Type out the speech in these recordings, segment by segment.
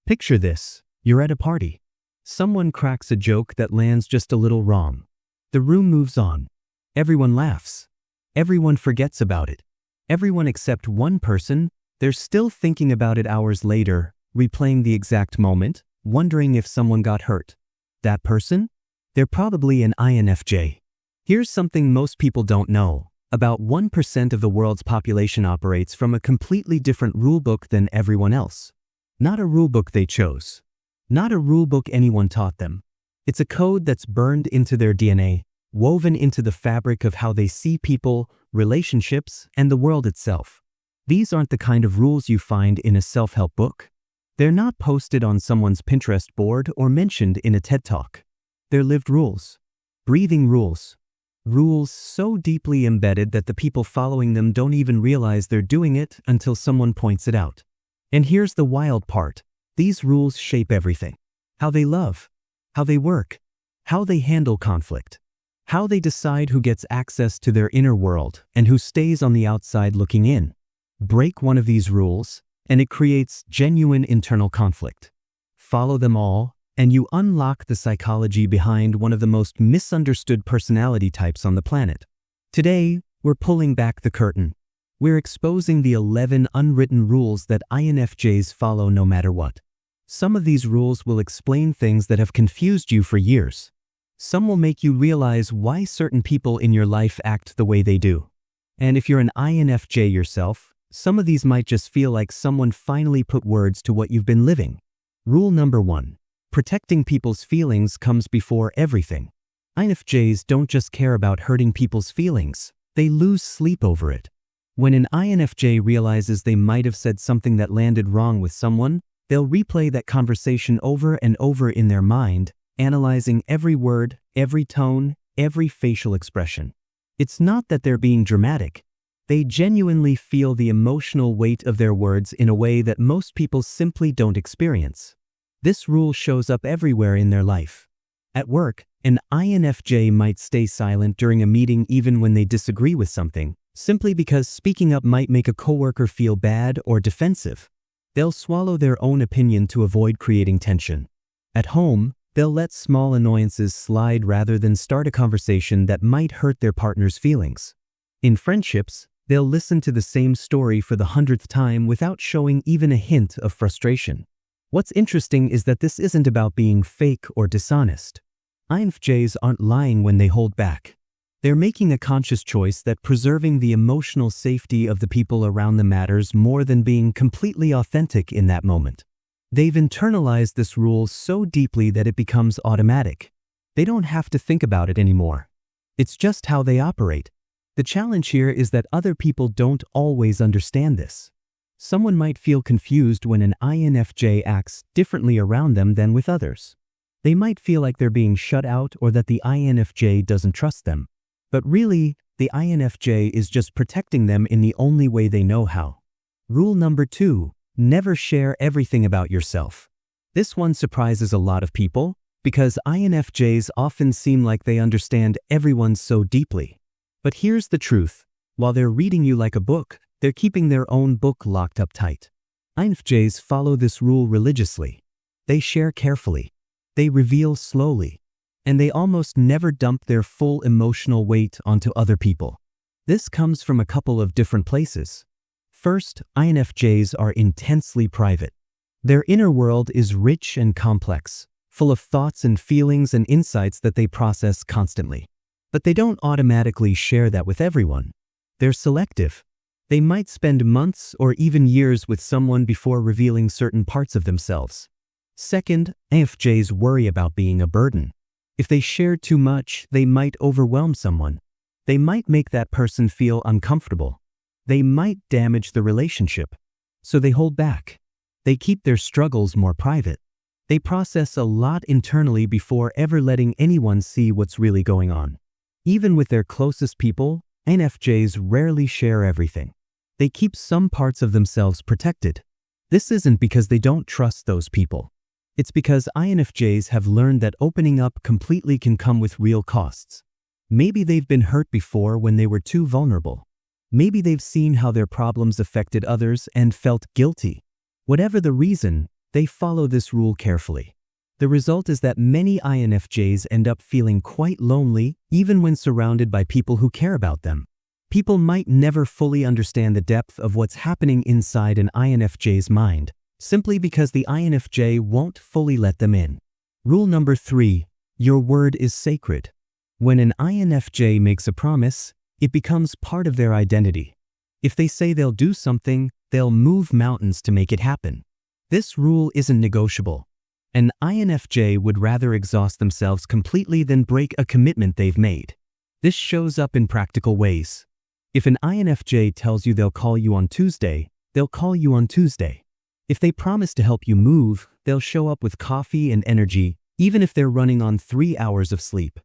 Picture this. You're at a party. Someone cracks a joke that lands just a little wrong. The room moves on. Everyone laughs. Everyone forgets about it. Everyone except one person, they're still thinking about it hours later, replaying the exact moment, wondering if someone got hurt. That person? They're probably an INFJ. Here's something most people don't know. About 1% of the world's population operates from a completely different rulebook than everyone else. Not a rulebook they chose. Not a rulebook anyone taught them. It's a code that's burned into their DNA, woven into the fabric of how they see people, relationships, and the world itself. These aren't the kind of rules you find in a self-help book. They're not posted on someone's Pinterest board or mentioned in a TED Talk. They're lived rules. Breathing rules. Rules so deeply embedded that the people following them don't even realize they're doing it until someone points it out. And here's the wild part. These rules shape everything. How they love. How they work. How they handle conflict. How they decide who gets access to their inner world and who stays on the outside looking in. Break one of these rules, and it creates genuine internal conflict. Follow them all, and you unlock the psychology behind one of the most misunderstood personality types on the planet. Today, we're pulling back the curtain. We're exposing the 11 unwritten rules that INFJs follow no matter what. Some of these rules will explain things that have confused you for years. Some will make you realize why certain people in your life act the way they do. And if you're an INFJ yourself, some of these might just feel like someone finally put words to what you've been living. Rule number 1. Protecting people's feelings comes before everything. INFJs don't just care about hurting people's feelings, they lose sleep over it. When an INFJ realizes they might have said something that landed wrong with someone, they'll replay that conversation over and over in their mind, analyzing every word, every tone, every facial expression. It's not that they're being dramatic. They genuinely feel the emotional weight of their words in a way that most people simply don't experience. This rule shows up everywhere in their life. At work, an INFJ might stay silent during a meeting even when they disagree with something, simply because speaking up might make a coworker feel bad or defensive. They'll swallow their own opinion to avoid creating tension. At home, they'll let small annoyances slide rather than start a conversation that might hurt their partner's feelings. In friendships, they'll listen to the same story for the 100th time without showing even a hint of frustration. What's interesting is that this isn't about being fake or dishonest. INFJs aren't lying when they hold back. They're making a conscious choice that preserving the emotional safety of the people around them matters more than being completely authentic in that moment. They've internalized this rule so deeply that it becomes automatic. They don't have to think about it anymore. It's just how they operate. The challenge here is that other people don't always understand this. Someone might feel confused when an INFJ acts differently around them than with others. They might feel like they're being shut out or that the INFJ doesn't trust them. But really, the INFJ is just protecting them in the only way they know how. Rule number 2, never share everything about yourself. This one surprises a lot of people because INFJs often seem like they understand everyone so deeply. But here's the truth. While they're reading you like a book, they're keeping their own book locked up tight. INFJs follow this rule religiously. They share carefully. They reveal slowly. And they almost never dump their full emotional weight onto other people. This comes from a couple of different places. First, INFJs are intensely private. Their inner world is rich and complex, full of thoughts and feelings and insights that they process constantly. But they don't automatically share that with everyone. They're selective. They might spend months or even years with someone before revealing certain parts of themselves. Second, INFJs worry about being a burden. If they share too much, they might overwhelm someone. They might make that person feel uncomfortable. They might damage the relationship. So they hold back. They keep their struggles more private. They process a lot internally before ever letting anyone see what's really going on. Even with their closest people, INFJs rarely share everything. They keep some parts of themselves protected. This isn't because they don't trust those people. It's because INFJs have learned that opening up completely can come with real costs. Maybe they've been hurt before when they were too vulnerable. Maybe they've seen how their problems affected others and felt guilty. Whatever the reason, They follow this rule carefully. The result is that many INFJs end up feeling quite lonely even when surrounded by people who care about them. People might never fully understand the depth of what's happening inside an INFJ's mind, simply because the INFJ won't fully let them in. Rule number 3. Your word is sacred. When an INFJ makes a promise, it becomes part of their identity. If they say they'll do something, they'll move mountains to make it happen. This rule isn't negotiable. An INFJ would rather exhaust themselves completely than break a commitment they've made. This shows up in practical ways. If an INFJ tells you they'll call you on Tuesday, they'll call you on Tuesday. If they promise to help you move, they'll show up with coffee and energy, even if they're running on 3 hours of sleep.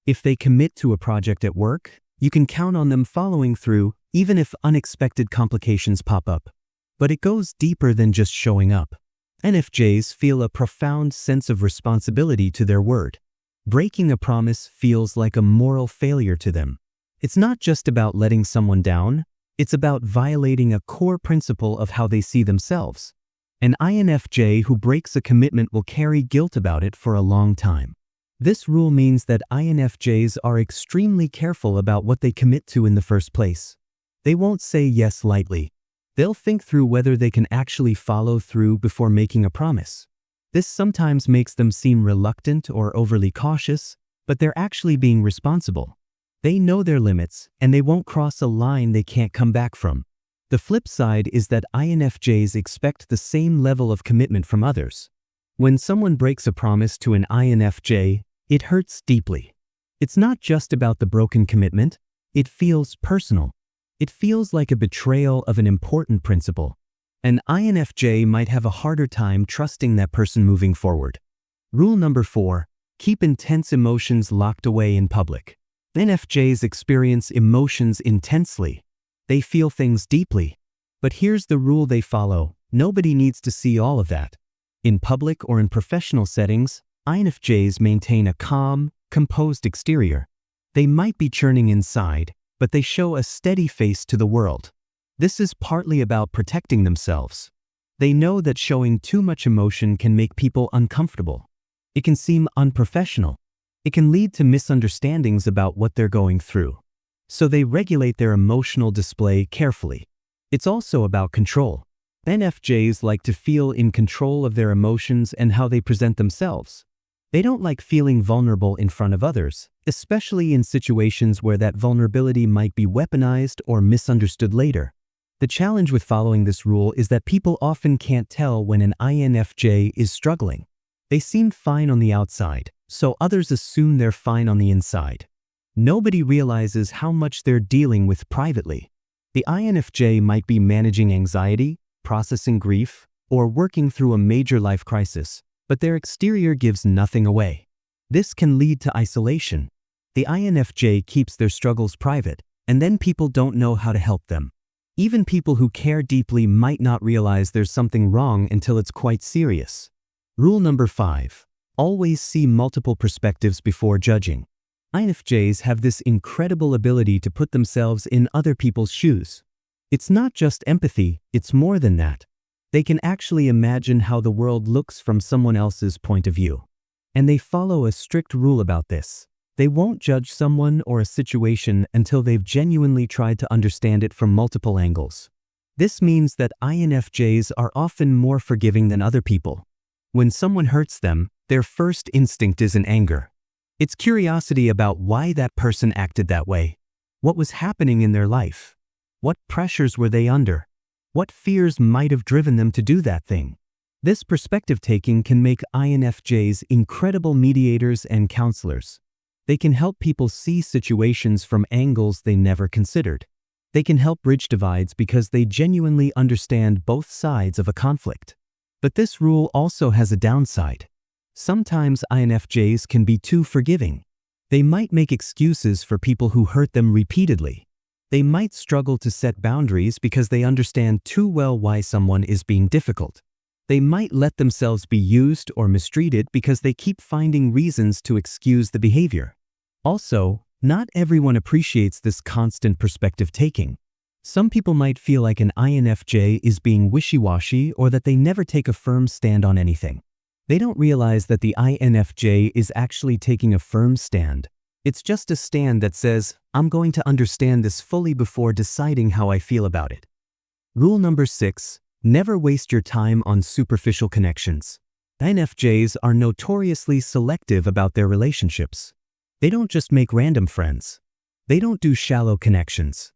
If they commit to a project at work, you can count on them following through, even if unexpected complications pop up. But it goes deeper than just showing up. INFJs feel a profound sense of responsibility to their word. Breaking a promise feels like a moral failure to them. It's not just about letting someone down, it's about violating a core principle of how they see themselves. An INFJ who breaks a commitment will carry guilt about it for a long time. This rule means that INFJs are extremely careful about what they commit to in the first place. They won't say yes lightly. They'll think through whether they can actually follow through before making a promise. This sometimes makes them seem reluctant or overly cautious, but they're actually being responsible. They know their limits, and they won't cross a line they can't come back from. The flip side is that INFJs expect the same level of commitment from others. When someone breaks a promise to an INFJ, it hurts deeply. It's not just about the broken commitment, it feels personal. It feels like a betrayal of an important principle. An INFJ might have a harder time trusting that person moving forward. Rule number 4. Keep intense emotions locked away in public. INFJs experience emotions intensely. They feel things deeply. But here's the rule they follow: nobody needs to see all of that. In public or in professional settings, INFJs maintain a calm, composed exterior. They might be churning inside, but they show a steady face to the world. This is partly about protecting themselves. They know that showing too much emotion can make people uncomfortable. It can seem unprofessional. It can lead to misunderstandings about what they're going through. So they regulate their emotional display carefully. It's also about control. INFJs like to feel in control of their emotions and how they present themselves. They don't like feeling vulnerable in front of others, especially in situations where that vulnerability might be weaponized or misunderstood later. The challenge with following this rule is that people often can't tell when an INFJ is struggling. They seem fine on the outside, so others assume they're fine on the inside. Nobody realizes how much they're dealing with privately. The INFJ might be managing anxiety, processing grief, or working through a major life crisis, but their exterior gives nothing away. This can lead to isolation. The INFJ keeps their struggles private, and then people don't know how to help them. Even people who care deeply might not realize there's something wrong until it's quite serious. Rule number 5. Always see multiple perspectives before judging. INFJs have this incredible ability to put themselves in other people's shoes. It's not just empathy, it's more than that. They can actually imagine how the world looks from someone else's point of view. And they follow a strict rule about this. They won't judge someone or a situation until they've genuinely tried to understand it from multiple angles. This means that INFJs are often more forgiving than other people. When someone hurts them, their first instinct isn't anger. It's curiosity about why that person acted that way. What was happening in their life? What pressures were they under? What fears might have driven them to do that thing? This perspective taking can make INFJs incredible mediators and counselors. They can help people see situations from angles they never considered. They can help bridge divides because they genuinely understand both sides of a conflict. But this rule also has a downside. Sometimes INFJs can be too forgiving. They might make excuses for people who hurt them repeatedly. They might struggle to set boundaries because they understand too well why someone is being difficult. They might let themselves be used or mistreated because they keep finding reasons to excuse the behavior. Also, not everyone appreciates this constant perspective taking. Some people might feel like an INFJ is being wishy-washy or that they never take a firm stand on anything. They don't realize that the INFJ is actually taking a firm stand. It's just a stand that says, I'm going to understand this fully before deciding how I feel about it. Rule number 6, never waste your time on superficial connections. INFJs are notoriously selective about their relationships. They don't just make random friends. They don't do shallow connections.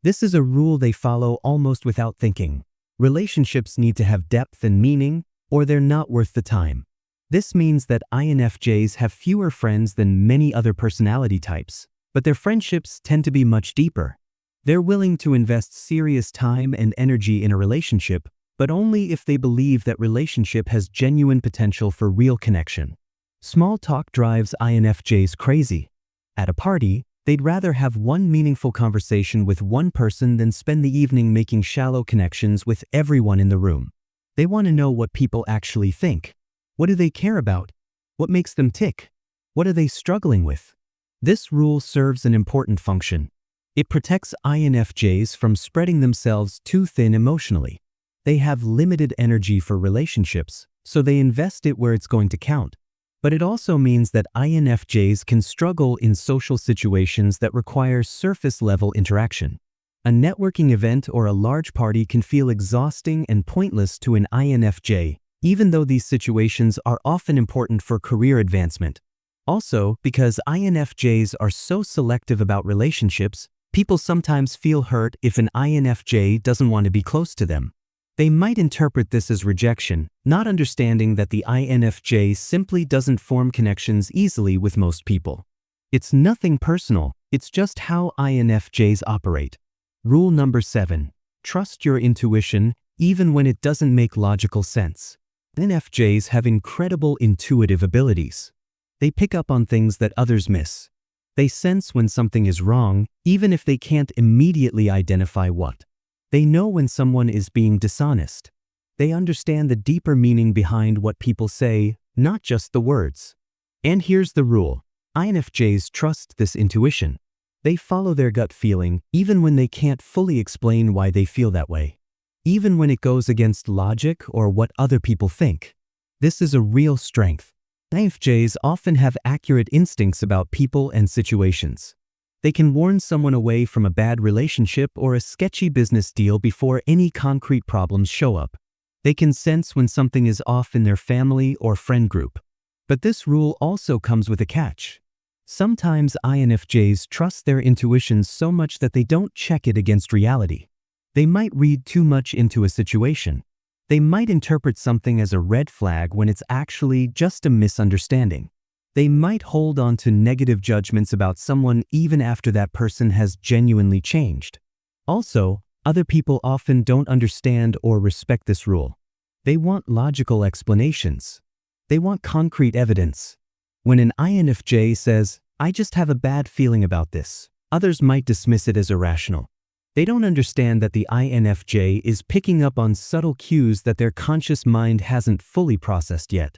This is a rule they follow almost without thinking. Relationships need to have depth and meaning, or they're not worth the time. This means that INFJs have fewer friends than many other personality types, but their friendships tend to be much deeper. They're willing to invest serious time and energy in a relationship, but only if they believe that relationship has genuine potential for real connection. Small talk drives INFJs crazy. At a party, they'd rather have one meaningful conversation with one person than spend the evening making shallow connections with everyone in the room. They want to know what people actually think. What do they care about? What makes them tick? What are they struggling with? This rule serves an important function. It protects INFJs from spreading themselves too thin emotionally. They have limited energy for relationships, so they invest it where it's going to count. But it also means that INFJs can struggle in social situations that require surface-level interaction. A networking event or a large party can feel exhausting and pointless to an INFJ, even though these situations are often important for career advancement. Also, because INFJs are so selective about relationships, people sometimes feel hurt if an INFJ doesn't want to be close to them. They might interpret this as rejection, not understanding that the INFJ simply doesn't form connections easily with most people. It's nothing personal, it's just how INFJs operate. Rule number 7. Trust your intuition, even when it doesn't make logical sense. INFJs have incredible intuitive abilities. They pick up on things that others miss. They sense when something is wrong, even if they can't immediately identify what. They know when someone is being dishonest. They understand the deeper meaning behind what people say, not just the words. And here's the rule. INFJs trust this intuition. They follow their gut feeling, even when they can't fully explain why they feel that way. Even when it goes against logic or what other people think. This is a real strength. INFJs often have accurate instincts about people and situations. They can warn someone away from a bad relationship or a sketchy business deal before any concrete problems show up. They can sense when something is off in their family or friend group. But this rule also comes with a catch. Sometimes INFJs trust their intuitions so much that they don't check it against reality. They might read too much into a situation. They might interpret something as a red flag when it's actually just a misunderstanding. They might hold on to negative judgments about someone even after that person has genuinely changed. Also, other people often don't understand or respect this rule. They want logical explanations. They want concrete evidence. When an INFJ says, "I just have a bad feeling about this," others might dismiss it as irrational. They don't understand that the INFJ is picking up on subtle cues that their conscious mind hasn't fully processed yet.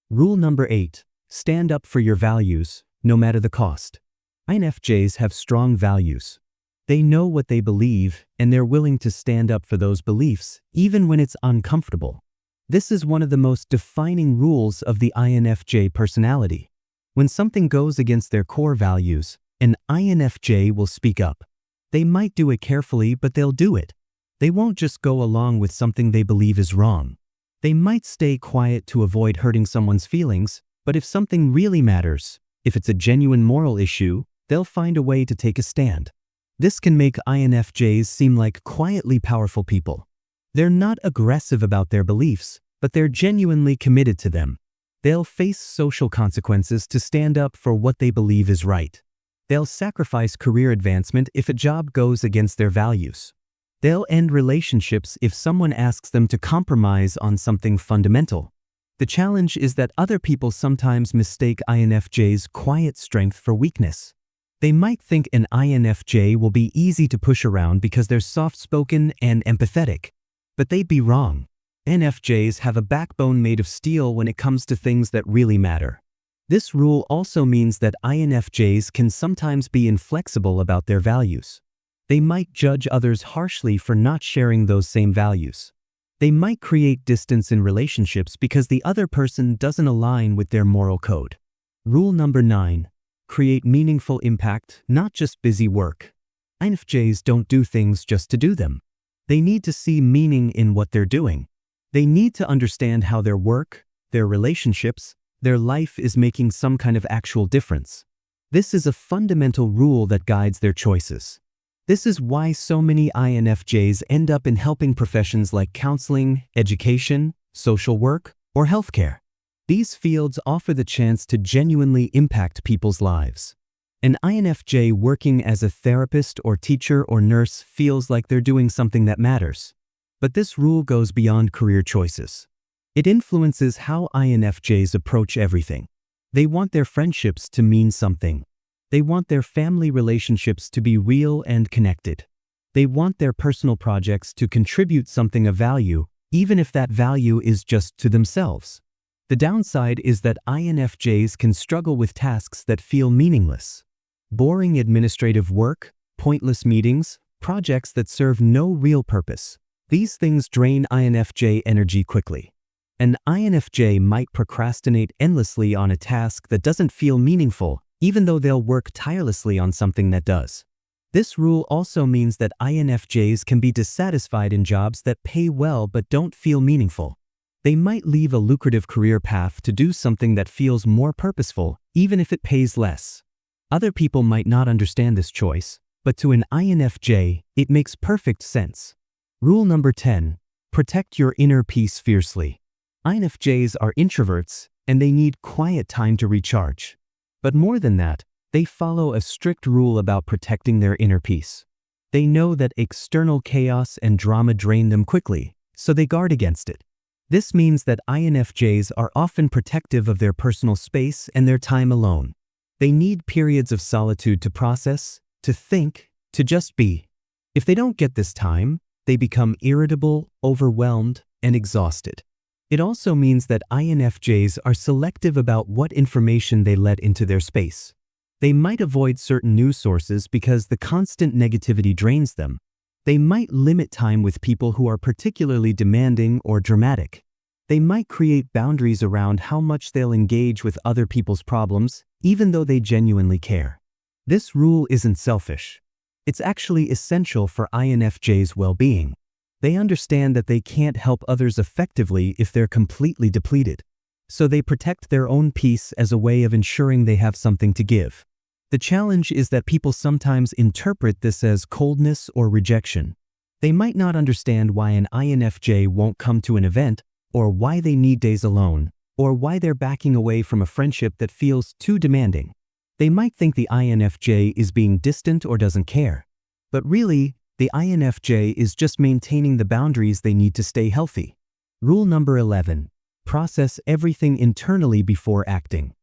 Rule number 8. Stand up for your values, no matter the cost. INFJs have strong values. They know what they believe, and they're willing to stand up for those beliefs, even when it's uncomfortable. This is one of the most defining rules of the INFJ personality. When something goes against their core values, an INFJ will speak up. They might do it carefully, but they'll do it. They won't just go along with something they believe is wrong. They might stay quiet to avoid hurting someone's feelings, but if something really matters, if it's a genuine moral issue, they'll find a way to take a stand. This can make INFJs seem like quietly powerful people. They're not aggressive about their beliefs, but they're genuinely committed to them. They'll face social consequences to stand up for what they believe is right. They'll sacrifice career advancement if a job goes against their values. They'll end relationships if someone asks them to compromise on something fundamental. The challenge is that other people sometimes mistake INFJ's quiet strength for weakness. They might think an INFJ will be easy to push around because they're soft-spoken and empathetic. But they'd be wrong. INFJs have a backbone made of steel when it comes to things that really matter. This rule also means that INFJs can sometimes be inflexible about their values. They might judge others harshly for not sharing those same values. They might create distance in relationships because the other person doesn't align with their moral code. Rule number 9. Create meaningful impact, not just busy work. INFJs don't do things just to do them. They need to see meaning in what they're doing. They need to understand how their work, their relationships, their life is making some kind of actual difference. This is a fundamental rule that guides their choices. This is why so many INFJs end up in helping professions like counseling, education, social work, or healthcare. These fields offer the chance to genuinely impact people's lives. An INFJ working as a therapist or teacher or nurse feels like they're doing something that matters. But this rule goes beyond career choices. It influences how INFJs approach everything. They want their friendships to mean something. They want their family relationships to be real and connected. They want their personal projects to contribute something of value, even if that value is just to themselves. The downside is that INFJs can struggle with tasks that feel meaningless. Boring administrative work, pointless meetings, projects that serve no real purpose. These things drain INFJ energy quickly. An INFJ might procrastinate endlessly on a task that doesn't feel meaningful, even though they'll work tirelessly on something that does. This rule also means that INFJs can be dissatisfied in jobs that pay well but don't feel meaningful. They might leave a lucrative career path to do something that feels more purposeful, even if it pays less. Other people might not understand this choice, but to an INFJ, it makes perfect sense. Rule number 10. Protect your inner peace fiercely. INFJs are introverts, and they need quiet time to recharge. But more than that, they follow a strict rule about protecting their inner peace. They know that external chaos and drama drain them quickly, so they guard against it. This means that INFJs are often protective of their personal space and their time alone. They need periods of solitude to process, to think, to just be. If they don't get this time, they become irritable, overwhelmed, and exhausted. It also means that INFJs are selective about what information they let into their space. They might avoid certain news sources because the constant negativity drains them. They might limit time with people who are particularly demanding or dramatic. They might create boundaries around how much they'll engage with other people's problems, even though they genuinely care. This rule isn't selfish. It's actually essential for INFJs' well-being. They understand that they can't help others effectively if they're completely depleted. So they protect their own peace as a way of ensuring they have something to give. The challenge is that people sometimes interpret this as coldness or rejection. They might not understand why an INFJ won't come to an event, or why they need days alone, or why they're backing away from a friendship that feels too demanding. They might think the INFJ is being distant or doesn't care. But really, the INFJ is just maintaining the boundaries they need to stay healthy. Rule number 11. Process everything internally before acting.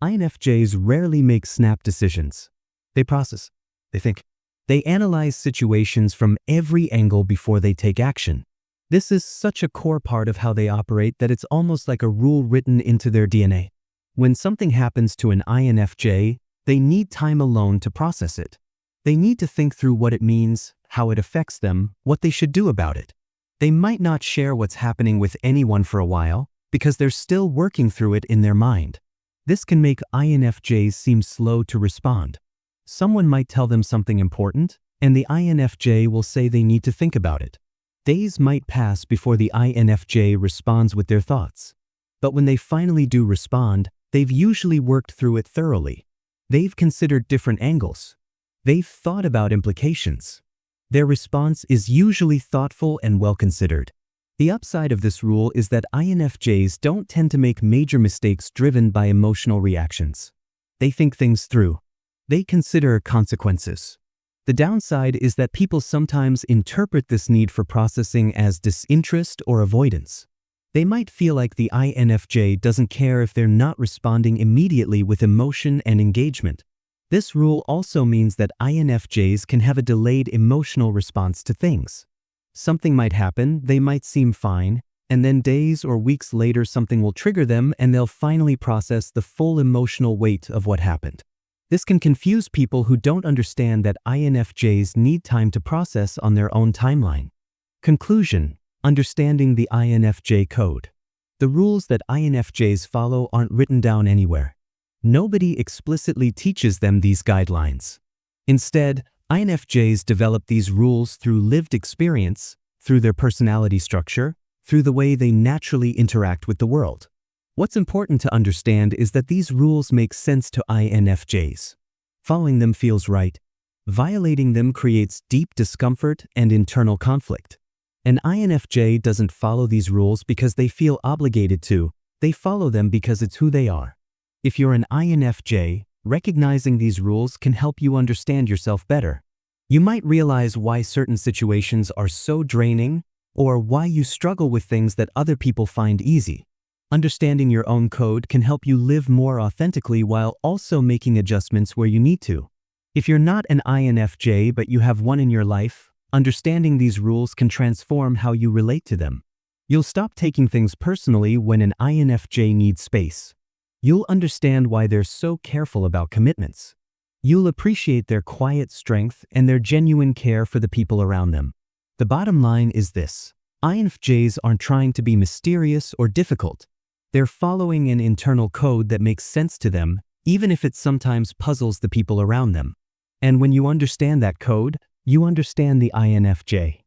INFJs rarely make snap decisions. They process. They think. They analyze situations from every angle before they take action. This is such a core part of how they operate that it's almost like a rule written into their DNA. When something happens to an INFJ, they need time alone to process it. They need to think through what it means, how it affects them, what they should do about it. They might not share what's happening with anyone for a while because they're still working through it in their mind. This can make INFJs seem slow to respond. Someone might tell them something important, and the INFJ will say they need to think about it. Days might pass before the INFJ responds with their thoughts. But when they finally do respond, they've usually worked through it thoroughly. They've considered different angles. They've thought about implications. Their response is usually thoughtful and well-considered. The upside of this rule is that INFJs don't tend to make major mistakes driven by emotional reactions. They think things through. They consider consequences. The downside is that people sometimes interpret this need for processing as disinterest or avoidance. They might feel like the INFJ doesn't care if they're not responding immediately with emotion and engagement. This rule also means that INFJs can have a delayed emotional response to things. Something might happen, they might seem fine, and then days or weeks later something will trigger them and they'll finally process the full emotional weight of what happened. This can confuse people who don't understand that INFJs need time to process on their own timeline. Conclusion: understanding the INFJ code. The rules that INFJs follow aren't written down anywhere. Nobody explicitly teaches them these guidelines. Instead, INFJs develop these rules through lived experience, through their personality structure, through the way they naturally interact with the world. What's important to understand is that these rules make sense to INFJs. Following them feels right. Violating them creates deep discomfort and internal conflict. An INFJ doesn't follow these rules because they feel obligated to, they follow them because it's who they are. If you're an INFJ, recognizing these rules can help you understand yourself better. You might realize why certain situations are so draining, or why you struggle with things that other people find easy. Understanding your own code can help you live more authentically while also making adjustments where you need to. If you're not an INFJ but you have one in your life, understanding these rules can transform how you relate to them. You'll stop taking things personally when an INFJ needs space. You'll understand why they're so careful about commitments. You'll appreciate their quiet strength and their genuine care for the people around them. The bottom line is this: INFJs aren't trying to be mysterious or difficult. They're following an internal code that makes sense to them, even if it sometimes puzzles the people around them. And when you understand that code, you understand the INFJ.